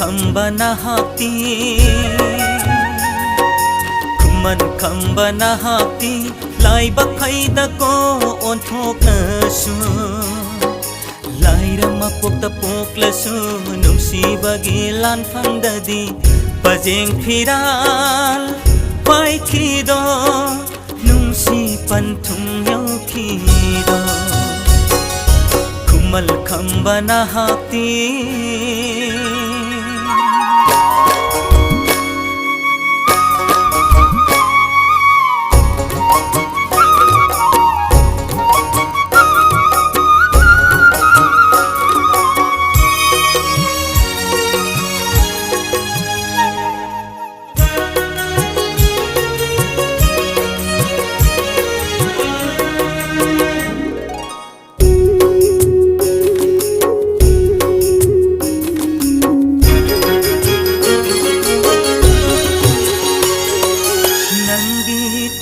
khambana hati kuman khambana hati lai bakai da ko on thok na su lai rama pok ta pok la su nung si bagi lan phang da di pajeng phiral pai khi do nung si pan thung yau khi do kumal khambana hati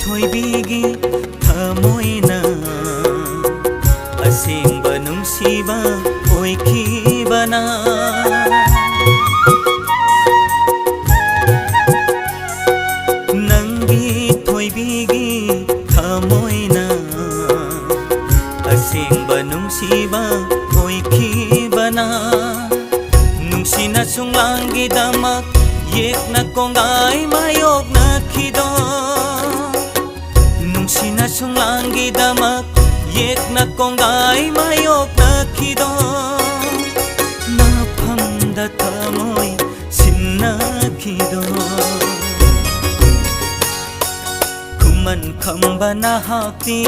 thoibigi thamoina asengba nungsiba oikhibana nangi thoibigi thamoina asengba nungsiba oikhibana nungsina sunglangi damak yekna kongai mayok na khido nungsina sunglangi damak yekna kongai mayok na khido na phamda thamoi sinna khido kuman khambana hati